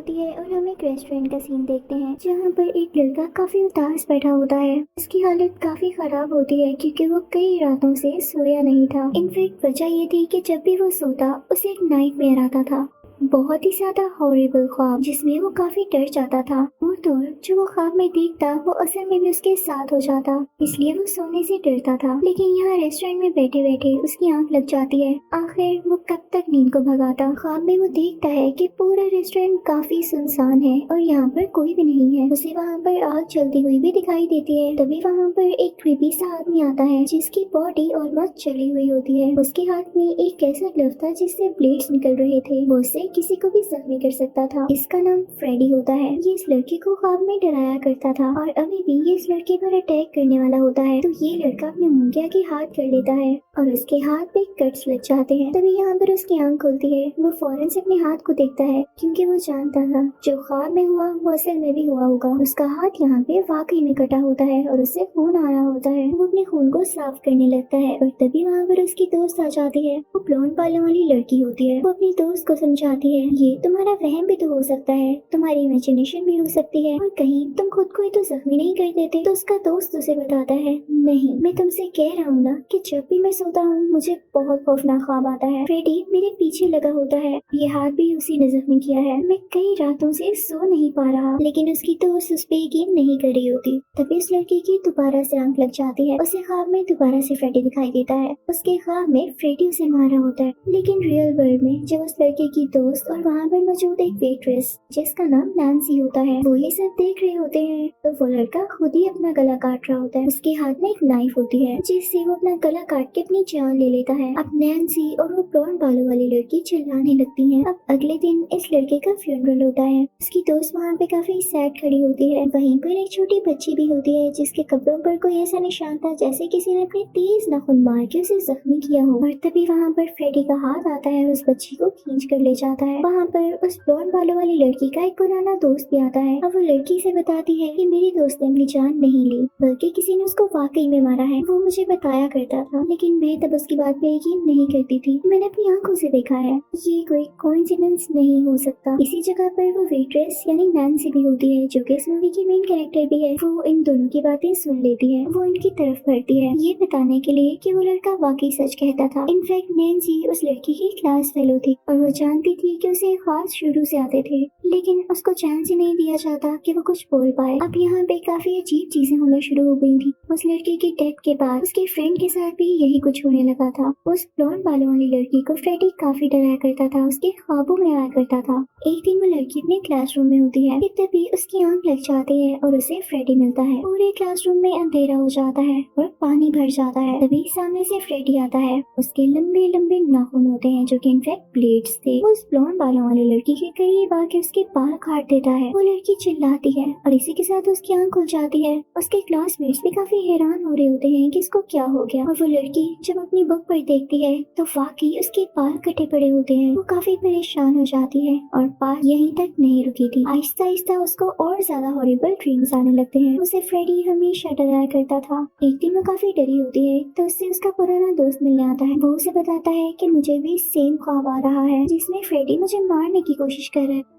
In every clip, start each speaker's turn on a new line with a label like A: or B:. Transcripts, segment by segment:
A: होती है और हम एक रेस्टोरेंट का सीन देखते हैं जहाँ पर एक लड़का काफी उदास बैठा होता है। उसकी हालत काफी खराब होती है क्योंकि वो कई रातों से सोया नहीं था। इनफैक्ट वजह ये थी कि जब भी वो सोता उसे एक नाइटमेयर आता था, बहुत ही ज्यादा हॉरिबल ख्वाब जिसमें वो काफी डर जाता था और तो जो वो ख्वाब में देखता वो असल में भी उसके साथ हो जाता, इसलिए वो सोने से डरता था। लेकिन यहाँ रेस्टोरेंट में बैठे बैठे उसकी आंख लग जाती है। आखिर वो कब तक नींद को भगाता। ख्वाब में वो देखता है कि पूरा रेस्टोरेंट काफी सुनसान है और यहाँ पर कोई भी नहीं है। उसे वहाँ पर आग चलती हुई भी दिखाई देती है। तभी वहाँ पर एक क्रीपी सा आदमी आता है जिसकी बॉडी ऑलमोस्ट जली हुई होती है। उसके हाथ में एक ऐसा ग्लव था जिससे ब्लेड्स निकल रहे थे। वो उसे किसी को भी जख्मी कर सकता था। इसका नाम फ्रेडी होता है। ये इस लड़के को ख्वाब में डराया करता था और अभी भी ये इस लड़के पर अटैक करने वाला होता है। तो ये लड़का अपने मुंगिया के हाथ कर लेता है और उसके हाथ पे कट्स लग जाते हैं। तभी यहाँ पर उसकी आंख खुलती है। वो फौरन से अपने हाथ को देखता है क्योंकि वो जानता था जो ख्वाब में हुआ वो असल में भी हुआ होगा। उसका हाथ यहाँ पे वाकई में कटा होता है और उससे खून आ रहा होता है। वो अपने खून को साफ करने लगता है और तभी वहाँ पर उसकी दोस्त आ जाती है। वो ब्लॉन्ड बालों वाली लड़की होती है। वो अपनी दोस्त को समझाती है ये तुम्हारा वहम भी तो हो सकता है, तुम्हारी इमेजिनेशन भी हो सकती है और कहीं तुम खुद को ही तो जख्मी नहीं कर देते। तो उसका दोस्त उसे बताता है नहीं, मैं तुमसे कह रहा हूँ ना कि जब भी मैं सोता हूँ मुझे बहुत खौफनाक ख्वाब आता है। फ्रेडी मेरे पीछे लगा होता है, ये हाथ भी उसी ने जख्मी किया है। मैं कई रातों से सो नहीं पा रहा। लेकिन उसकी दोस्त उस पे यकीन नहीं कर रही होती। तभी इस लड़की की दोबारा से आंख लग जाती है। उसे ख्वाब में दोबारा से फ्रेडी दिखाई देता है। उसके ख्वाब में फ्रेडी उसे मार रहा होता है। लेकिन रियल वर्ल्ड में जब उस लड़के की दोस्त और वहाँ पर मौजूद एक वेट्रेस जिसका नाम नैन्सी होता है वो ये सब देख रहे होते हैं, तो वो लड़का खुद ही अपना गला काट रहा होता है। उसके हाथ में एक नाइफ होती है जिससे वो अपना गला काट के अपनी जान ले लेता है। अब नैन्सी और वो ब्लॉन्ड बालों वाली लड़की चिल्लाने लगती है। अब अगले दिन इस लड़के का फ्यूनरल होता है। उसकी दोस्त वहाँ पे काफी सैड खड़ी होती है। वहीं पर एक छोटी बच्ची भी होती है जिसके कपड़ों पर कोई ऐसा निशान था जैसे किसी ने अपने तेज नाखून मार के उसे जख्मी किया हो। और तभी वहाँ पर फ्रेडी का हाथ आता है और उस बच्ची को खींच कर ले जाता है। वहाँ पर उस ब्लॉन्ड बालों वाली लड़की का एक पुराना दोस्त भी आता है। अब वो लड़की से बताती है कि मेरी दोस्त ने अपनी जान नहीं ली बल्कि किसी ने उसको वाकई में मारा है। वो मुझे बताया करता था लेकिन मैं तब उसकी बात पे यकीन नहीं करती थी। मैंने अपनी आंखों से देखा है, ये कोई कोइंसिडेंस नहीं हो सकता। इसी जगह पर वो वेट्रेस यानी नैन्सी भी होती है जो कि इस मूवी की मेन कैरेक्टर भी है। वो इन दोनों की बातें सुन लेती है। वो इनकी तरफ बढ़ती है ये बताने के लिए कि वो लड़का वाकई सच कहता था। इनफैक्ट नैन्सी उस लड़की की क्लास फेलो थी और वो जानती थी कि उसे ख्वाब शुरू से आते थे लेकिन उसको चांस ही नहीं दिया जाता कि वो कुछ बोल पाए। अब यहाँ पे काफी अजीब चीजें होना शुरू हो गई थी। उस लड़की की डेथ के बाद उसके फ्रेंड के साथ भी यही कुछ होने लगा था। उस ब्लॉन्ड बालों वाली लड़की को फ्रेडी काफी डराया करता था, उसके ख्वाबों में आया करता था। एक दिन वो लड़की अपने क्लासरूम में होती है कि तभी उसकी आंख लग जाती है और उसे फ्रेडी मिलता है। पूरे क्लासरूम में अंधेरा हो जाता है और पानी भर जाता है। तभी सामने से फ्रेडी आता है। उसके लंबे लंबे नाखून होते हैं जो कि इनफैक्ट ब्लेड्स थे। वो उस ब्लॉन्ड बालों वाली लड़की के करीब आके उसके बाल काट देता है। वो लड़की चिल्लाती है और इसी के साथ उसकी आंख खुल जाती है। उसके क्लासमेट्स भी काफी हैरान हो रहे होते हैं कि इसको क्या हो गया। और वो लड़की जब अपनी बुक पर देखती है तो वाकई उसके बाल कटे पड़े होते हैं। वो काफी परेशान हो जाती है और बात यहीं तक नहीं रुकी थी। आहिस्ता आहिस्ता उसको और ज्यादा हॉरिबल ड्रीम्स आने लगते हैं। उसे फ्रेडी हमेशा डराया करता था। एक दिन वो काफी डरी होती है तो उससे उसका पुराना दोस्त मिलने आता है। वो उसे बताता है कि मुझे भी सेम ख्वाब आ रहा है जिसमें फ्रेडी मुझे मारने की कोशिश कर रहा है।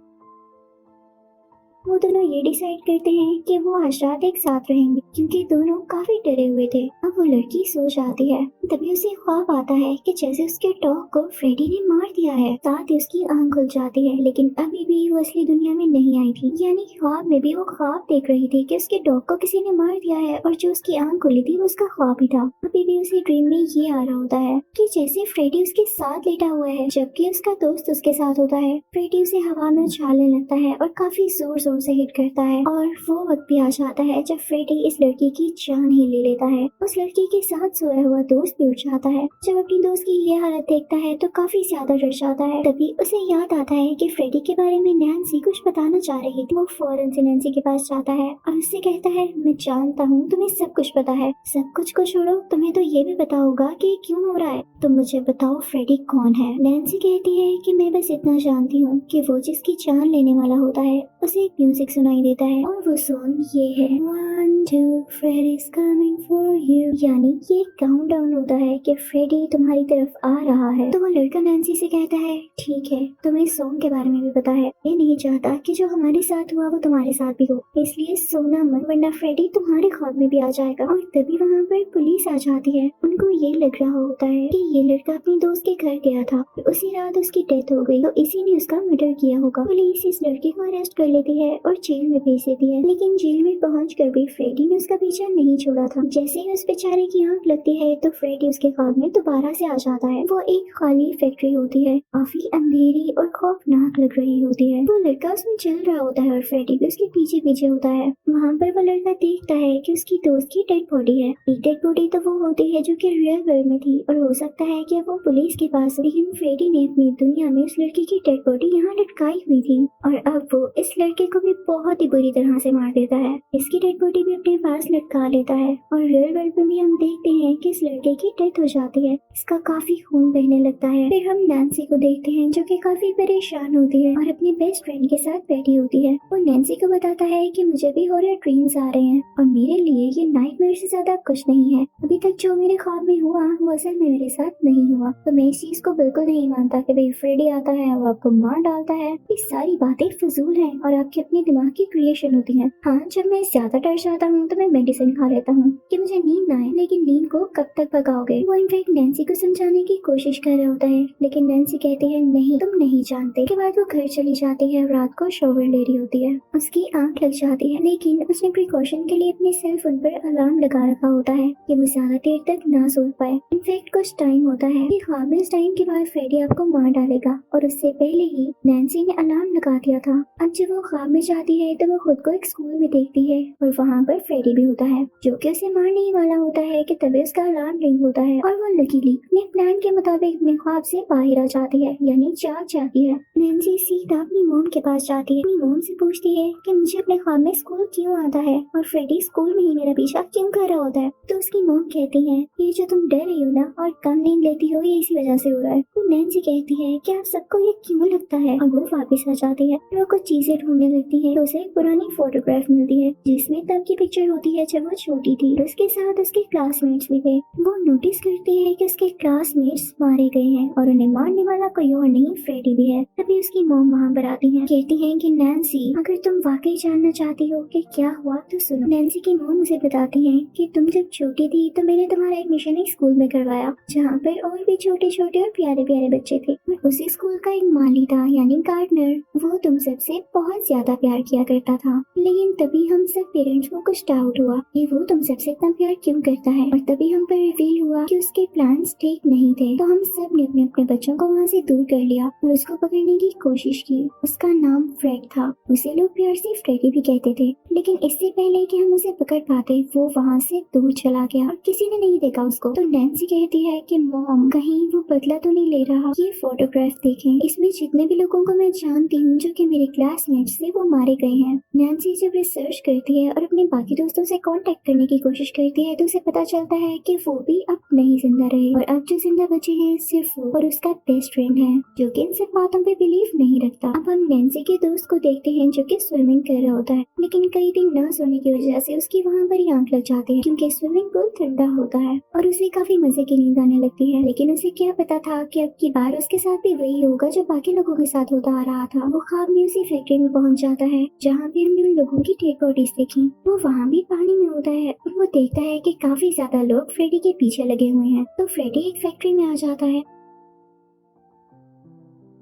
A: वो दोनों ये डिसाइड करते हैं कि वो आज रात एक साथ रहेंगे क्योंकि दोनों काफी डरे हुए थे। अब वो लड़की सो जाती है। तभी उसे ख्वाब आता है कि जैसे उसके डॉग को फ्रेडी ने मार दिया है। साथ ही उसकी आंख खुल जाती है लेकिन अभी भी वो असली दुनिया में नहीं आई थी। यानी ख्वाब में भी वो ख्वाब देख रही थी कि उसके डॉग को किसी ने मार दिया है और जो उसकी आंख खुली थी वो उसका ख्वाब ही था। अभी भी उसे ड्रीम में ये आ रहा होता है कि जैसे फ्रेडी उसके साथ लेटा हुआ है जबकि उसका दोस्त उसके साथ होता है। फ्रेडी उसे हवा में उछालने लगता है और काफी जोर जोर से हिट करता है और वो वक्त भी आ जाता है जब फ्रेडी इस लड़की की जान ही ले लेता है। उस लड़की के साथ सोया हुआ दोस्त भी उठ जाता है। जब अपनी दोस्त की ये हालत देखता है तो काफी ज्यादा डर जाता है। तभी उसे याद आता है कि फ्रेडी के बारे में नैन्सी कुछ बताना चाह रही थी। वो फौरन से नैन्सी के पास जाता है और उससे कहता है मैं जानता हूँ तुम्हें सब कुछ पता है। सब कुछ को छोड़ो, तुम्हें तो ये भी पता होगा कि क्यों हो रहा है। तुम मुझे बताओ फ्रेडी कौन है। नैन्सी कहती है कि मैं बस इतना जानती हूँ कि वो जिसकी जान लेने वाला होता है उसे एक म्यूजिक सुनाई देता है और वो सॉन्ग ये है 1 2 Freddy is coming for you, यानी ये काउंटडाउन होता है कि फ्रेडी तुम्हारी तरफ आ रहा है। तो वो लड़का नैन्सी से कहता है ठीक है, तुम्हें सॉन्ग के बारे में भी पता है, मैं नहीं चाहता कि जो हमारे साथ हुआ वो तुम्हारे साथ भी हो, इसलिए सोना मत वरना फ्रेडी तुम्हारे ख्वाब में भी आ जाएगा। और तभी वहाँ पर पुलिस आ जाती है। उनको ये लग रहा होता है कि ये लड़का अपनी दोस्त के घर गया था, उसी रात उसकी डेथ हो गई, तो इसी ने उसका मर्डर किया होगा। पुलिस इस लड़के को अरेस्ट कर लेती है और जेल में भेज देती है। लेकिन जेल में पहुंचकर भी फ्रेडी ने उसका पीछा नहीं छोड़ा था। जैसे ही उस बेचारे की आंख लगती है तो फ्रेडी उसके ख्वाब में दोबारा से आ जाता है। वो एक खाली फैक्ट्री होती है, काफी अंधेरी और खौफनाक लग रही होती है। वो लड़का उसमें चल रहा होता है और फ्रेडी भी उसके पीछे पीछे होता है। वहाँ पर वो लड़का देखता है कि उसकी दोस्त की डेड बॉडी है। एक डेड बॉडी तो वो होती है जो कि रियल वर्ल्ड में थी और हो सकता है कि वो पुलिस के पास, लेकिन फ्रेडी ने अपनी दुनिया में उस लड़के की डेड बॉडी यहाँ लटकाई हुई थी और अब वो इस लड़के को भी बहुत ही बुरी तरह से मार देता है। इसकी डेड बॉडी भी अपने पास लटका लेता है और रियल वर्ल्ड में भी हम देखते हैं कि इस लड़के की डेथ हो जाती है। इसका काफी खून बहने लगता है। फिर हम नैन्सी को देखते हैं जो कि काफी परेशान होती है और अपनी बेस्ट फ्रेंड के साथ बैठी होती है। वो नैन्सी को बताता है कि मुझे भी हॉरर ड्रीम्स आ रहे हैं और मेरे लिए ये नाइटमेयर से ज्यादा कुछ नहीं है। अभी तक जो मेरे ख्वाब में हुआ वो असल में मेरे साथ नहीं हुआ, तो मैं इस चीज को बिल्कुल नहीं मानता कि भाई फ्रेडी आता है और आपको मार डालता है। ये सारी बातें फजूल हैं और आपके अपने दिमाग की क्रिएशन होती है। हाँ, जब मैं ज्यादा डर जाता हूँ तो मैं मेडिसिन खा लेता हूँ कि मुझे नींद ना आए, लेकिन नींद को कब तक भगाओगे। वो इनफैक्ट नैन्सी को समझाने की कोशिश कर रहा होता है, लेकिन नैन्सी कहती है नहीं, तुम नहीं जानते। के बाद वो घर चली जाती है, रात को शॉवर ले रही होती है, उसकी आंख लग जाती है, लेकिन उसने प्रिकॉशन के लिए अपने सेल फोन पर अलार्म लगा रखा होता है कि वो ज्यादा देर तक ना सो पाए। इनफैक्ट कुछ टाइम होता है कि ख्वाब इस टाइम के बाद फ्रेडी आपको मार डालेगा और उससे पहले ही नैन्सी ने अलार्म लगा दिया था। अब जब वो ख्वाब में जाती है तो वो खुद को एक स्कूल में देखती है और वहाँ पर फ्रेडी भी होता है जो कि उसे मारने ही वाला होता है कि तभी उसका अलार्म रिंग होता है और वो लकीली अपने प्लान के मुताबिक अपने ख्वाब से बाहर आ जाती है, यानी जाग जाती है। नैन्सी सीधा अपनी मोम के पास जाती है, अपनी मोम से पूछती है कि मुझे अपने ख्वाब में स्कूल क्यों आता है और फ्रेडी स्कूल में ही मेरा पीछा क्यों कर रहा होता है। तो उसकी मोम कहती है ये जो तुम डर रही हो ना और कम नींद लेती हो ये इसी वजह से हो रहा है। तो नैन्सी कहती है कि आप सबको ये क्यों लगता है और वो वापस आ जाती है। वो कुछ चीजें ढूंढने लगती है तो उसे एक पुरानी फोटोग्राफ मिलती है जिसमें तब की पिक्चर होती है जब वो छोटी थी। उसके साथ उसके क्लासमेट्स भी थे। वो नोटिस करती है कि उसके क्लासमेट्स मारे गए हैं और उन्हें मारने वाला कोई और नहीं फ्रेडी भी है। तभी उसकी मॉम वहाँ पर आती है, कहती है कि नैन्सी अगर तुम वाकई जानना चाहती हो कि क्या हुआ तो सुनो। नैन्सी की मॉम उसे बताती है कि तुम जब छोटी थी तो मैंने तुम्हारा एडमिशन एक स्कूल में करवाया जहाँ पर और भी छोटे छोटे और प्यारे प्यारे बच्चे थे और उसी स्कूल का एक माली था यानी गार्डनर, वो तुम सबसे बहुत ज्यादा प्यार किया करता था। लेकिन तभी हम सब पेरेंट्स को कुछ डाउट हुआ कि वो तुम सबसे इतना प्यार क्यों करता है और तभी हम पर रिवील हुआ कि उसके प्लान्स ठीक नहीं थे। तो हम सब ने अपने अपने बच्चों को वहाँ से दूर कर लिया और उसको पकड़ने की कोशिश की। उसका नाम फ्रेड था, उसे लोग प्यार से फ्रेडी भी कहते थे। लेकिन इससे पहले कि हम उसे पकड़ पाते वो वहाँ से दूर चला गया और किसी ने नहीं देखा उसको। तो नैन्सी कहती है कि मॉम कहीं वो बदला तो नहीं ले रहा। ये फोटोग्राफ देखें, इसमें जितने भी लोगों को मैं जानती हूँ जो कि मेरे क्लासमेट्स से वो मारे गए हैं। नैन्सी जब रिसर्च करती है और अपने बाकी दोस्तों से कांटेक्ट करने की कोशिश करती है तो उसे पता चलता है कि वो भी अब नहीं जिंदा रहे और अब जो जिंदा बचे हैं सिर्फ वो और उसका बेस्ट फ्रेंड है जो कि इन सब बातों पे बिलीव नहीं रखता। अब हम नैन्सी के दोस्त को देखते हैं जो कि स्विमिंग कर रहा होता है, लेकिन कई दिन न सोने की वजह से उसकी वहाँ पर ही आंख लग जाती है क्योंकि स्विमिंग पूल ठंडा होता है और उसे काफी मजे की नींद आने लगती है। लेकिन उसे क्या पता था कि अब की बार उसके साथ भी वही होगा जो बाकी लोगों के साथ होता आ रहा था। वो ख्वाब में उसी फैक्ट्री में पहुंच जाता है जहाँ पे हमने उन लोगों की डेड बॉडीज देखी। वो वहाँ भी पानी में होता है और वो देखता है कि काफी ज्यादा लोग फ्रेडी के पीछे लगे हुए हैं। तो फ्रेडी एक फैक्ट्री में आ जाता है,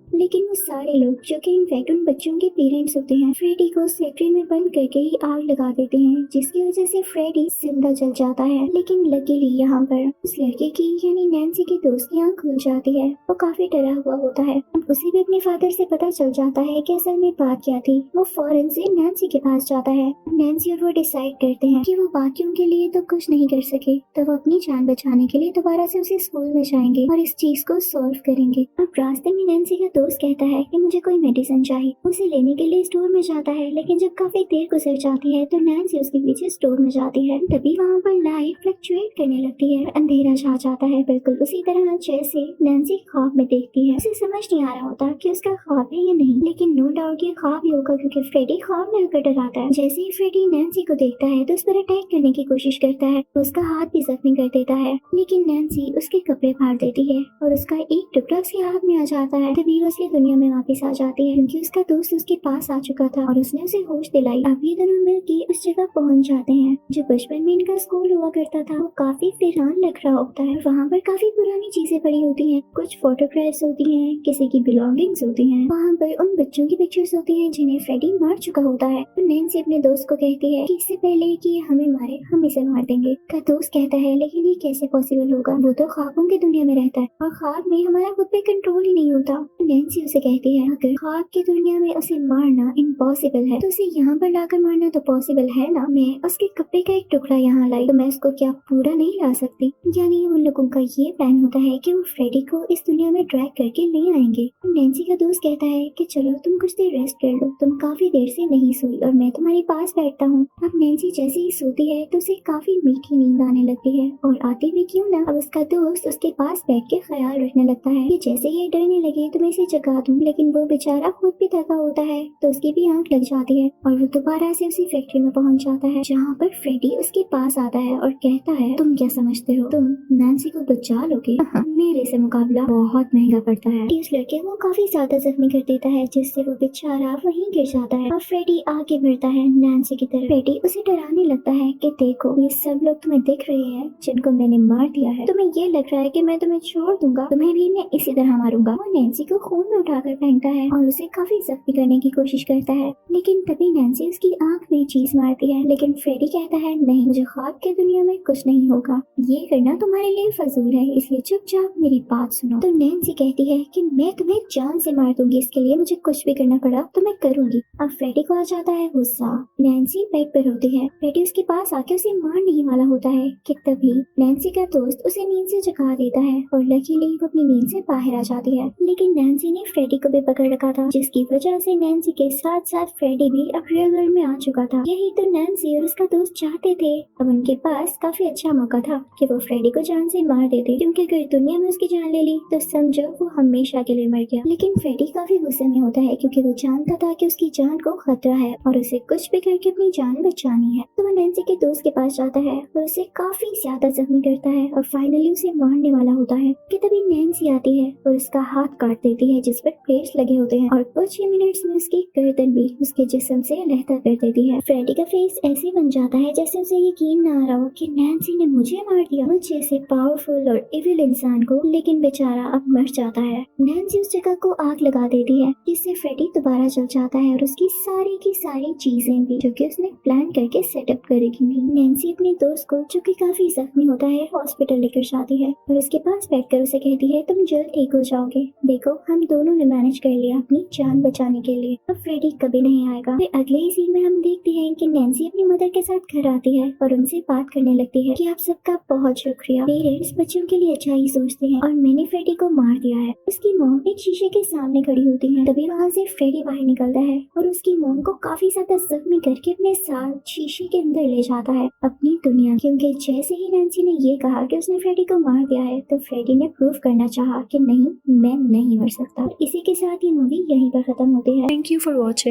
A: लेकिन वो सारे लोग जो कि इनफैक्ट उन बच्चों के पेरेंट्स होते हैं फ्रेडी को उस फैक्ट्री में बंद करके ही आग लगा देते हैं जिसकी वजह से फ्रेडी जिंदा जल जाता है। लेकिन लकीली यहाँ पर उस लड़के की यानी नैन्सी की दोस्त की आँख खुल जाती है। वो काफी डरा हुआ होता है। उसे भी अपने फादर से पता चल जाता है कि असल में बात क्या थी। वो फौरन से नैन्सी के पास जाता है। नैन्सी और वो डिसाइड करते हैं कि वो बाकियों के लिए तो कुछ नहीं कर सके तो वो अपनी जान बचाने के लिए दोबारा से उसी स्कूल में जाएंगे और इस चीज को सॉल्व करेंगे। अब रास्ते में नैन्सी का दोस्त कहता है कि मुझे कोई मेडिसिन चाहिए। उसे लेने के लिए स्टोर में जाता है, लेकिन जब काफी देर गुजर जाती है तो नैन्सी उसके पीछे स्टोर में जाती है। तभी वहाँ पर लाइट फ्लक्चुएट करने लगती है, अंधेरा छा जाता है, बिल्कुल उसी तरह जैसे नैन्सी ख्वाब में देखती है। उसे समझ नहीं आ रहा होता कि उसका ख्वाब है या नहीं, लेकिन नो डाउट ये ख्वाब ही होगा, क्योंकि फ्रेडी ख्वाब में आकर डराता है। जैसे ही फ्रेडी नैन्सी को देखता है तो उस पर अटैक करने की कोशिश करता है, उसका हाथ भी जख्मी कर देता है, लेकिन नैन्सी उसके कपड़े फाड़ देती है और उसका एक टुकड़ा उसके हाथ में आ जाता है। तभी वो उसकी दुनिया में वापस आ जाती है, क्योंकि उसका दोस्त उसके पास आ चुका था और उसने उसे होश दिलाई। अब ये दोनों मिलकर उस जगह पहुंच जाते हैं जो बचपन में इनका स्कूल हुआ करता था। वो काफी वीरान लग रहा होता है, वहाँ पर काफी पुरानी चीजें पड़ी होती हैं, कुछ फोटोग्राफ्स होती हैं, किसी की बिलोंगिंग्स होती हैं, वहाँ पर उन बच्चों की पिक्चर्स होती हैं जिन्हें फ्रेडी मार चुका होता है। तो नैन्सी अपने दोस्त को कहती है कि इससे पहले कि ये हमें मारे हम इसे मार देंगे। का दोस्त कहता है लेकिन ये कैसे पॉसिबल होगा, वो तो ख्वाबों की दुनिया में रहता है और ख्वाब में हमारा खुद पे कंट्रोल ही नहीं होता। नैन्सी उसे कहती है अगर ख्वाब की दुनिया में उसे मारना इम्पॉसिबल है तो उसे यहाँ पर लाकर मारना तो पॉसिबल है ना। मैं उसके कपड़े का एक टुकड़ा यहाँ लाई तो मैं उसको क्या पूरा नहीं ला सकती। यानी उन लोगों का ये प्लान होता है कि वो फ्रेडी को इस दुनिया में ड्रैग करके ले आएंगे। नैन्सी का दोस्त कहता है कि चलो तुम कुछ देर रेस्ट कर लो, तुम काफी देर से नहीं सोई और मैं तुम्हारे पास बैठता हूँ। अब नैन्सी जैसे ही सोती है तो उसे काफी मीठी नींद आने लगती है और आती भी क्यों ना, अब उसका दोस्त उसके पास बैठ के ख्याल रखने लगता है कि जैसे ये डरने लगे तो मैं इसे जगा दूं, लेकिन वो बेचारा खुद भी थका होता है तो उसकी भी आंख लग जाती है और वो दोबारा से उसी फैक्ट्री में पहुंच जाता है, जहाँ पर फ्रेडी उसके पास आता है और कहता है तुम क्या समझते हो, तुम नैन्सी को बचा लोगे? मेरे से मुकाबला बहुत महंगा पड़ता है। इस लड़के को काफी ज्यादा जख्मी कर देता है, जिससे वो बेचारा वहीं गिर जाता है और फ्रेडी आगे बढ़ता है नैन्सी की तरफ। फ्रेडी उसे डराने लगता है कि देखो ये सब लोग तुम्हें दिख रहे हैं जिनको मैंने मार दिया है, तुम्हें ये लग रहा है कि मैं तुम्हें छोड़ दूंगा, तुम्हें भी मैं इसी तरह मारूंगा। वो नैन्सी को खून में उठाकर फेंकता है और उसे काफी जख्मी करने की कोशिश करता है, लेकिन तभी नैन्सी उसकी आंख में चीज मारती है। लेकिन फ्रेडी कहता है नहीं, मुझे ख्वाब की दुनिया में कुछ नहीं होगा, ये करना तुम्हारे लिए फजूल है, इसलिए चुपचाप मेरी बात सुनो। तो नैन्सी कहती है कि मैं तुम्हें जान से मार दूंगी, इसके लिए मुझे कुछ भी करना पड़ा तो मैं करूंगी। अब फ्रेडी को आ जाता है गुस्सा। नैन्सी बेड पर होती है, फ्रेडी उसके पास आके उसे मारने ही वाला होता है कि तभी नैन्सी का दोस्त उसे नींद से जगा देता है और लकीली वो अपनी नींद से बाहर आ जाती है। लेकिन नैन्सी ने फ्रेडी को भी पकड़ रखा था, जिसकी वजह से नैन्सी के साथ साथ फ्रेडी भी अब रियल वर्ल्ड में आ चुका था। यही तो नैन्सी और उसका दोस्त चाहते थे। अब उनके पास काफी अच्छा मौका था कि वो फ्रेडी को जान से मार देते, क्योंकि अगर दुनिया में उसकी जान ले ली तो समझो वो हमेशा के लिए मर गया। लेकिन फ्रेडी काफी गुस्से में होता है, क्योंकि वो जानता था कि उसकी जान को खतरा है और उसे कुछ भी करके अपनी जान बचानी है। तो वो नैन्सी के दोस्त के पास जाता है और उसे काफी ज्यादा जख्मी करता है और फाइनली उसे मारने वाला होता है कि तभी नैन्सी आती है और उसका हाथ काट देती है, जिस पर प्लेट्स लगे होते हैं और कुछ ही मिनट्स में उसकी गर्दन भी उसके जिस्म से अलहदा कर देती है। फ्रेडी का फेस ऐसे बन जाता है जैसे उसे यकीन न आ रहा हो कि नैन्सी ने मुझे मार दिया, मुझ जैसे पावरफुल और इविल इंसान को। लेकिन बेचारा अब मर जाता है। नैन्सी उस जगह को आग लगा देती है, जिससे फ्रेडी दोबारा जल जाता है और उसकी सारी की सारी चीजें भी जो कि उसने प्लान करके सेटअप करेगी भी। नैन्सी अपने दोस्त को, जो कि काफी जख्मी होता है, हॉस्पिटल लेकर जाती है और उसके पास बैठकर उसे कहती है तुम जल्द ठीक हो जाओगे, देखो हम दोनों ने मैनेज कर लिया अपनी जान बचाने के लिए, अब फ्रेडी कभी नहीं आएगा। फिर अगले ही सीन में हम देखते हैं कि नैन्सी अपनी मदर के साथ घर आती है और उनसे बात करने लगती है कि आप सबका बहुत शुक्रिया, पेरेंट्स बच्चों के लिए अच्छा ही सोचते हैं और मैंने फ्रेडी को मार दिया है। उसकी मॉम एक शीशे के सामने खड़ी होती है, तभी वहाँ से फ्रेडी बाहर निकलता है और उसकी मॉम को काफी ज्यादा जख्मी करके अपने साथ शीशे के अंदर ले जाता है अपनी दुनिया, क्योंकि जैसे ही नैन्सी ने ये कहा कि उसने फ्रेडी को मार दिया है तो फ्रेडी ने प्रूव करना चाहा कि नहीं, मैं नहीं मर सकता। इसी के साथ ये मूवी यहीं पर खत्म होती है।
B: Thank you for watching.